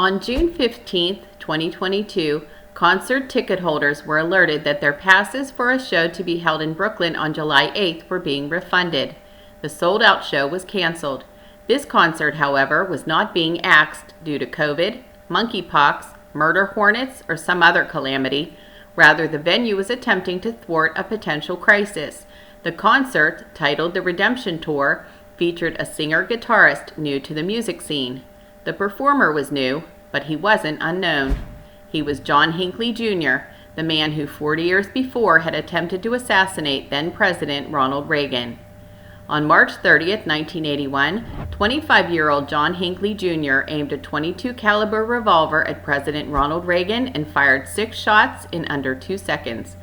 On June 15, 2022, concert ticket holders were alerted that their passes for a show to be held in Brooklyn on July 8th were being refunded. The sold-out show was canceled. This concert, however, was not being axed due to COVID, monkeypox, murder hornets, or some other calamity. Rather, the venue was attempting to thwart a potential crisis. The concert, titled the Redemption Tour, featured a singer-guitarist new to the music scene. The performer was new, but he wasn't unknown. He was John Hinckley Jr., the man who 40 years before had attempted to assassinate then-President Ronald Reagan. On March 30, 1981, 25-year-old John Hinckley Jr. aimed a .22 caliber revolver at President Ronald Reagan and fired 6 shots in under 2 seconds.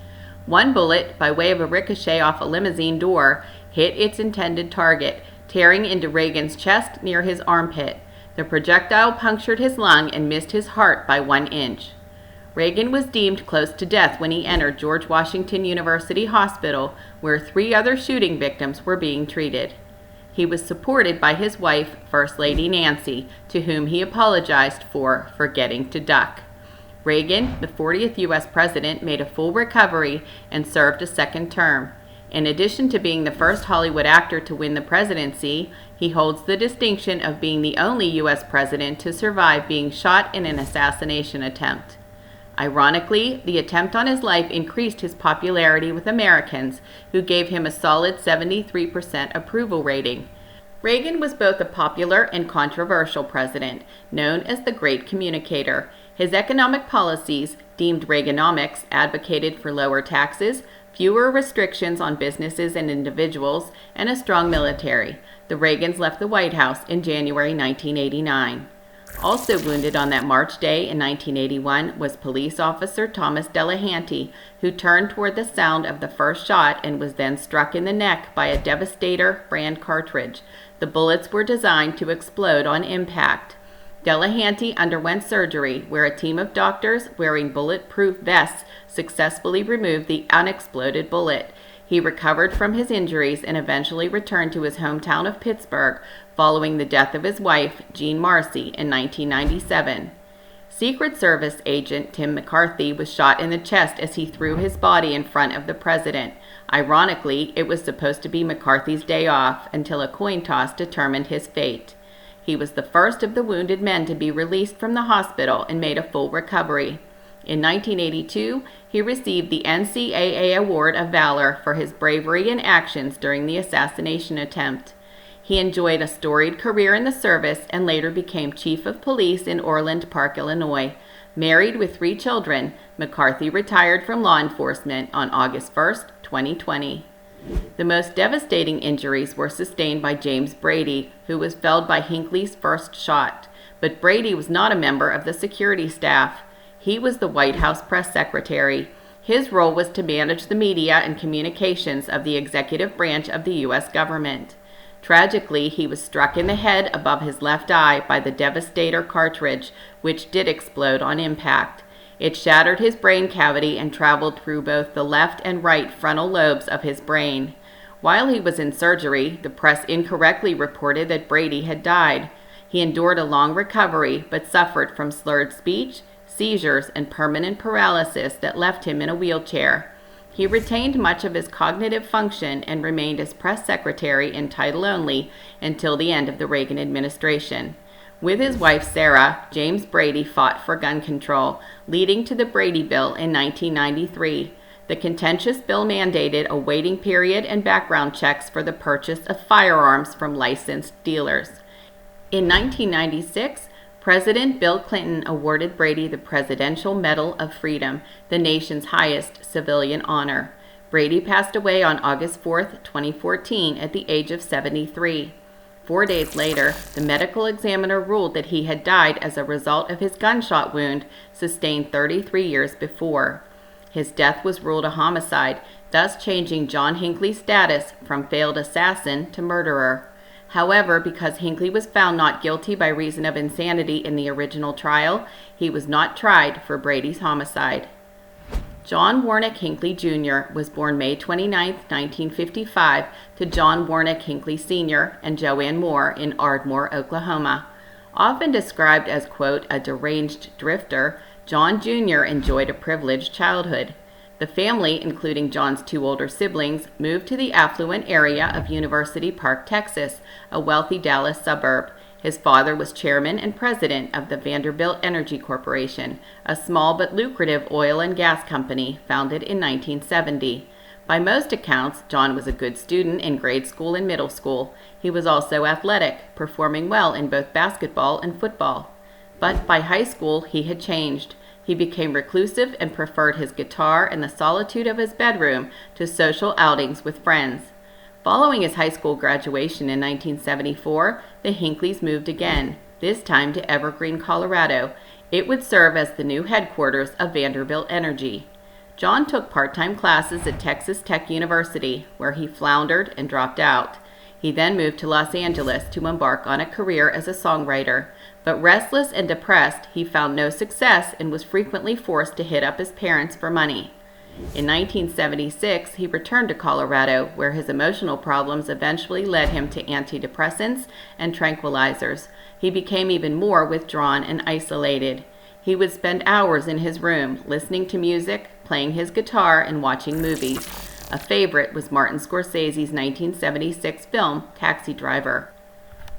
One bullet, by way of a ricochet off a limousine door, hit its intended target, tearing into Reagan's chest near his armpit. The projectile punctured his lung and missed his heart by 1 inch. Reagan was deemed close to death when he entered George Washington University Hospital, where 3 other shooting victims were being treated. He was supported by his wife, First Lady Nancy, to whom he apologized for forgetting to duck. Reagan, the 40th U.S. president, made a full recovery and served a second term. In addition to being the first Hollywood actor to win the presidency, he holds the distinction of being the only U.S. president to survive being shot in an assassination attempt. Ironically, the attempt on his life increased his popularity with Americans, who gave him a solid 73% approval rating. Reagan was both a popular and controversial president, known as the Great Communicator. His economic policies, deemed Reaganomics, advocated for lower taxes, fewer restrictions on businesses and individuals, and a strong military. The Reagans left the White House in January 1989. Also wounded on that March day in 1981 was police officer Thomas Delahanty, who turned toward the sound of the first shot and was then struck in the neck by a Devastator brand cartridge. The bullets were designed to explode on impact. Delahanty underwent surgery, where a team of doctors wearing bulletproof vests successfully removed the unexploded bullet. He recovered from his injuries and eventually returned to his hometown of Pittsburgh following the death of his wife, Jean Marcy, in 1997. Secret Service agent Tim McCarthy was shot in the chest as he threw his body in front of the president. Ironically, it was supposed to be McCarthy's day off until a coin toss determined his fate. He was the first of the wounded men to be released from the hospital and made a full recovery. In 1982, he received the NCAA Award of Valor for his bravery and actions during the assassination attempt. He enjoyed a storied career in the service and later became chief of police in Orland Park, Illinois. Married with 3 children, McCarthy retired from law enforcement on August 1, 2020. The most devastating injuries were sustained by James Brady, who was felled by Hinckley's first shot. But Brady was not a member of the security staff. He was the White House press secretary. His role was to manage the media and communications of the executive branch of the U.S. government. Tragically, he was struck in the head above his left eye by the Devastator cartridge, which did explode on impact. It shattered his brain cavity and traveled through both the left and right frontal lobes of his brain. While he was in surgery, the press incorrectly reported that Brady had died. He endured a long recovery, but suffered from slurred speech, seizures, and permanent paralysis that left him in a wheelchair. He retained much of his cognitive function and remained as press secretary in title only until the end of the Reagan administration. With his wife Sarah, James Brady fought for gun control, leading to the Brady Bill in 1993. The contentious bill mandated a waiting period and background checks for the purchase of firearms from licensed dealers. In 1996, President Bill Clinton awarded Brady the Presidential Medal of Freedom, the nation's highest civilian honor. Brady passed away on August 4, 2014, at the age of 73. 4 days later, the medical examiner ruled that he had died as a result of his gunshot wound sustained 33 years before. His death was ruled a homicide, thus changing John Hinckley's status from failed assassin to murderer. However, because Hinckley was found not guilty by reason of insanity in the original trial, he was not tried for Brady's homicide. John Warnick Hinckley Jr. was born May 29, 1955, to John Warnick Hinckley Sr. and Joanne Moore in Ardmore, Oklahoma. Often described as, quote, a deranged drifter, John Jr. enjoyed a privileged childhood. The family, including John's 2 older siblings, moved to the affluent area of University Park, Texas, a wealthy Dallas suburb. His father was chairman and president of the Vanderbilt Energy Corporation, a small but lucrative oil and gas company founded in 1970. By most accounts, John was a good student in grade school and middle school. He was also athletic, performing well in both basketball and football. But by high school, he had changed. He became reclusive and preferred his guitar and the solitude of his bedroom to social outings with friends. Following his high school graduation in 1974, the Hinckleys moved again, this time to Evergreen, Colorado. It would serve as the new headquarters of Vanderbilt Energy. John took part-time classes at Texas Tech University, where he floundered and dropped out. He then moved to Los Angeles to embark on a career as a songwriter. But restless and depressed, he found no success and was frequently forced to hit up his parents for money. In 1976, he returned to Colorado, where his emotional problems eventually led him to antidepressants and tranquilizers. He became even more withdrawn and isolated. He would spend hours in his room, listening to music, playing his guitar, and watching movies. A favorite was Martin Scorsese's 1976 film, Taxi Driver.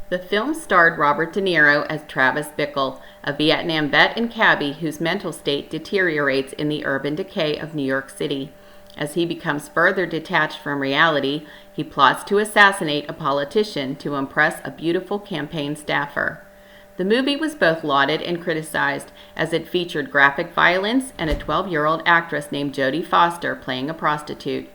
The film starred Robert De Niro as Travis Bickle, a Vietnam vet and cabbie whose mental state deteriorates in the urban decay of New York City. As he becomes further detached from reality, he plots to assassinate a politician to impress a beautiful campaign staffer. The movie was both lauded and criticized, as it featured graphic violence and a 12-year-old actress named Jodie Foster playing a prostitute.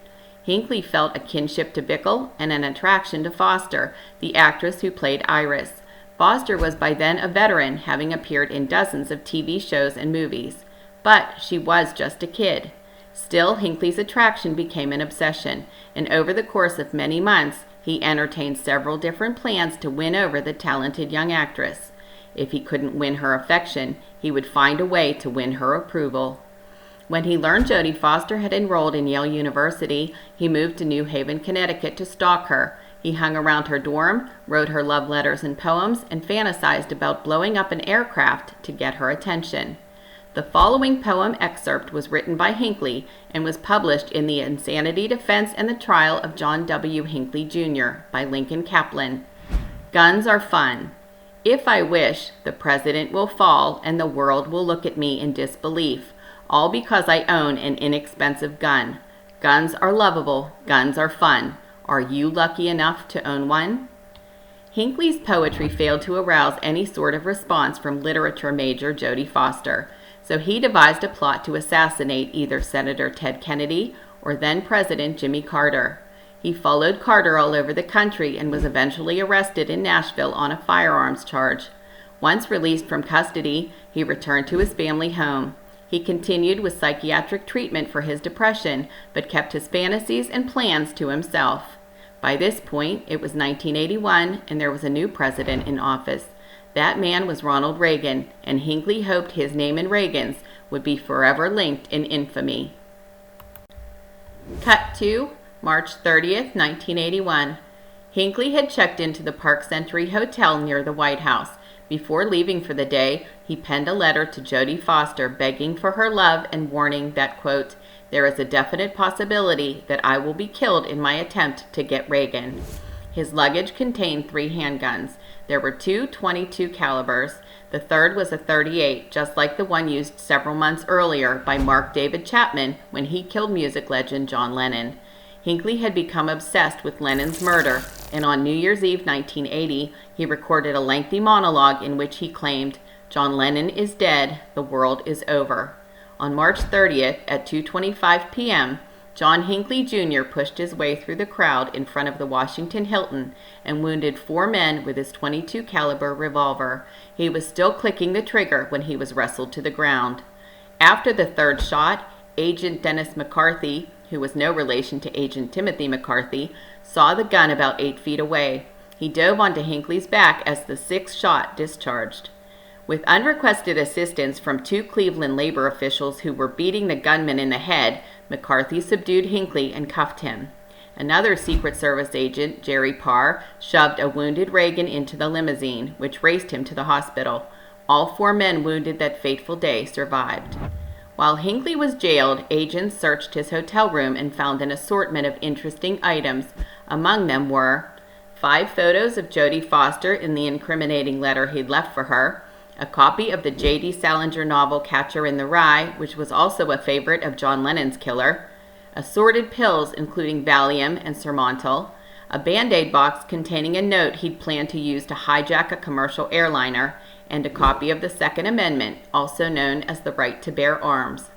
Hinckley felt a kinship to Bickle and an attraction to Foster, the actress who played Iris. Foster was by then a veteran, having appeared in dozens of TV shows and movies. But she was just a kid. Still, Hinckley's attraction became an obsession, and over the course of many months, he entertained several different plans to win over the talented young actress. If he couldn't win her affection, he would find a way to win her approval. When he learned Jodie Foster had enrolled in Yale University, he moved to New Haven, Connecticut to stalk her. He hung around her dorm, wrote her love letters and poems, and fantasized about blowing up an aircraft to get her attention. The following poem excerpt was written by Hinckley and was published in The Insanity Defense and the Trial of John W. Hinckley, Jr. by Lincoln Kaplan. Guns are fun. If I wish, the president will fall and the world will look at me in disbelief. All because I own an inexpensive gun. Guns are lovable. Guns are fun. Are you lucky enough to own one? Hinckley's poetry failed to arouse any sort of response from literature major Jodie Foster, so he devised a plot to assassinate either Senator Ted Kennedy or then-President Jimmy Carter. He followed Carter all over the country and was eventually arrested in Nashville on a firearms charge. Once released from custody, he returned to his family home. He continued with psychiatric treatment for his depression, but kept his fantasies and plans to himself. By this point, it was 1981, and there was a new president in office. That man was Ronald Reagan, and Hinckley hoped his name and Reagan's would be forever linked in infamy. Cut to March 30th, 1981. Hinckley had checked into the Park Century Hotel near the White House. Before leaving for the day, he penned a letter to Jodie Foster begging for her love and warning that, quote, there is a definite possibility that I will be killed in my attempt to get Reagan. His luggage contained 3 handguns. There were 2 .22 calibers. The third was a .38, just like the one used several months earlier by Mark David Chapman when he killed music legend John Lennon. Hinckley had become obsessed with Lennon's murder, and on New Year's Eve 1980, he recorded a lengthy monologue in which he claimed, John Lennon is dead, the world is over. On March 30th at 2:25 p.m., John Hinckley Jr. pushed his way through the crowd in front of the Washington Hilton and wounded 4 men with his .22 caliber revolver. He was still clicking the trigger when he was wrestled to the ground. After the third shot, Agent Dennis McCarthy, who was no relation to Agent Timothy McCarthy, saw the gun about 8 feet away. He dove onto Hinckley's back as the 6th shot discharged. With unrequested assistance from 2 Cleveland labor officials who were beating the gunman in the head, McCarthy subdued Hinckley and cuffed him. Another Secret Service agent, Jerry Parr, shoved a wounded Reagan into the limousine, which raced him to the hospital. All 4 men wounded that fateful day survived. While Hinckley was jailed, agents searched his hotel room and found an assortment of interesting items. Among them were 5 photos of Jodie Foster in the incriminating letter he'd left for her, a copy of the J.D. Salinger novel Catcher in the Rye, which was also a favorite of John Lennon's killer, assorted pills including Valium and Sermontal, a Band-Aid box containing a note he'd planned to use to hijack a commercial airliner, and a copy of the Second Amendment, also known as the right to bear arms.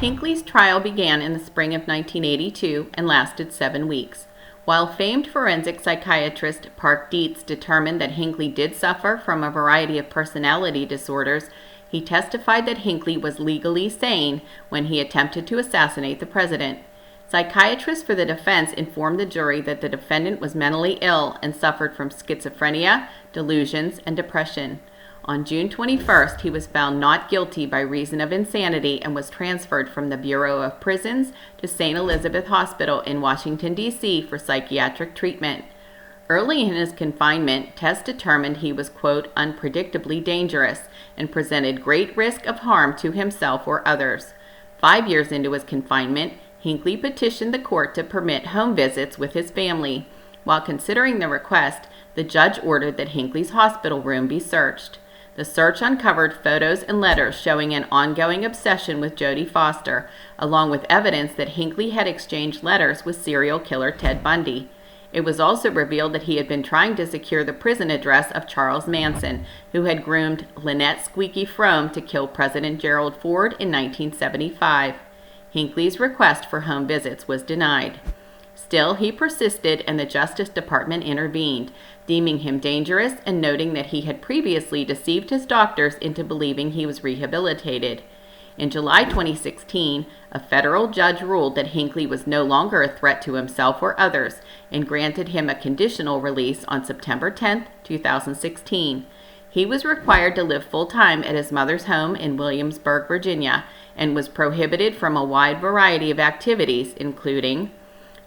Hinckley's trial began in the spring of 1982 and lasted 7 weeks. While famed forensic psychiatrist Park Dietz determined that Hinckley did suffer from a variety of personality disorders, he testified that Hinckley was legally sane when he attempted to assassinate the president. Psychiatrists for the defense informed the jury that the defendant was mentally ill and suffered from schizophrenia, delusions, and depression. On June 21st, he was found not guilty by reason of insanity and was transferred from the Bureau of Prisons to St. Elizabeth Hospital in Washington, D.C. for psychiatric treatment. Early in his confinement, tests determined he was, quote, unpredictably dangerous and presented great risk of harm to himself or others. 5 years into his confinement, Hinckley petitioned the court to permit home visits with his family. While considering the request, the judge ordered that Hinckley's hospital room be searched. The search uncovered photos and letters showing an ongoing obsession with Jodie Foster, along with evidence that Hinckley had exchanged letters with serial killer Ted Bundy. It was also revealed that he had been trying to secure the prison address of Charles Manson, who had groomed Lynette Squeaky Fromme to kill President Gerald Ford in 1975. Hinckley's request for home visits was denied. Still, he persisted and the Justice Department intervened, deeming him dangerous and noting that he had previously deceived his doctors into believing he was rehabilitated. In July 2016, a federal judge ruled that Hinckley was no longer a threat to himself or others and granted him a conditional release on September 10, 2016. He was required to live full-time at his mother's home in Williamsburg, Virginia, and was prohibited from a wide variety of activities, including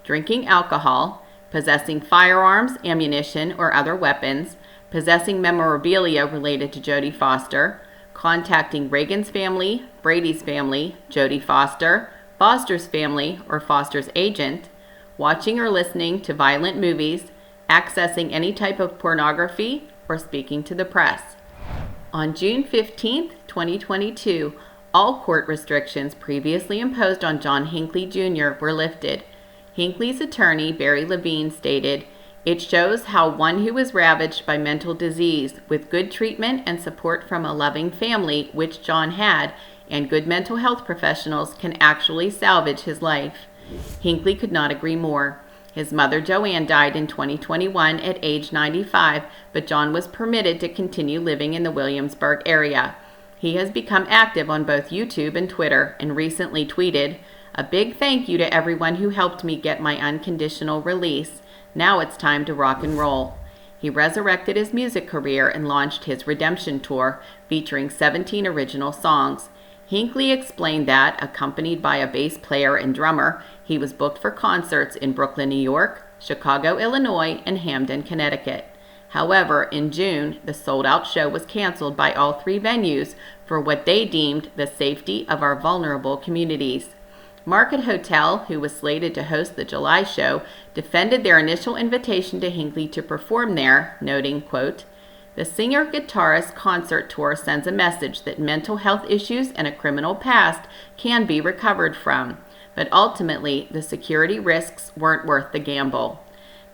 drinking alcohol, possessing firearms, ammunition, or other weapons, possessing memorabilia related to Jodie Foster, contacting Reagan's family, Brady's family, Jodie Foster, Foster's family, or Foster's agent, watching or listening to violent movies, accessing any type of pornography, or speaking to the press. On June 15, 2022, all court restrictions previously imposed on John Hinckley Jr. were lifted. Hinckley's attorney, Barry Levine, stated, "It shows how one who is ravaged by mental disease, with good treatment and support from a loving family, which John had, and good mental health professionals, can actually salvage his life." Hinckley could not agree more. His mother, Joanne, died in 2021 at age 95, but John was permitted to continue living in the Williamsburg area. He has become active on both YouTube and Twitter and recently tweeted, "A big thank you to everyone who helped me get my unconditional release. Now it's time to rock and roll." He resurrected his music career and launched his Redemption Tour, featuring 17 original songs. Hinckley explained that, accompanied by a bass player and drummer, he was booked for concerts in Brooklyn, New York, Chicago, Illinois, and Hamden, Connecticut. However, in June, the sold-out show was canceled by all 3 venues for what they deemed the safety of our vulnerable communities. Market Hotel, who was slated to host the July show, defended their initial invitation to Hinckley to perform there, noting, quote, "The singer-guitarist concert tour sends a message that mental health issues and a criminal past can be recovered from, but ultimately the security risks weren't worth the gamble."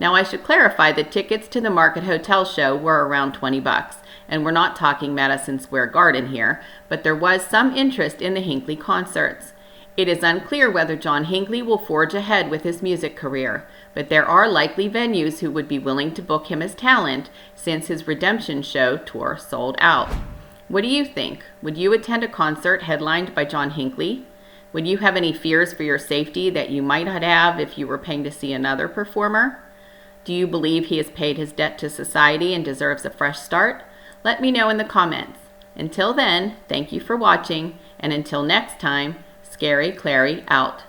Now, I should clarify that tickets to the Market Hotel show were around $20, and we're not talking Madison Square Garden here, but there was some interest in the Hinckley concerts. It is unclear whether John Hinckley will forge ahead with his music career, but there are likely venues who would be willing to book him as talent since his Redemption Show tour sold out. What do you think? Would you attend a concert headlined by John Hinckley? Would you have any fears for your safety that you might not have if you were paying to see another performer? Do you believe he has paid his debt to society and deserves a fresh start? Let me know in the comments. Until then, thank you for watching, and until next time, Scary Clarey out.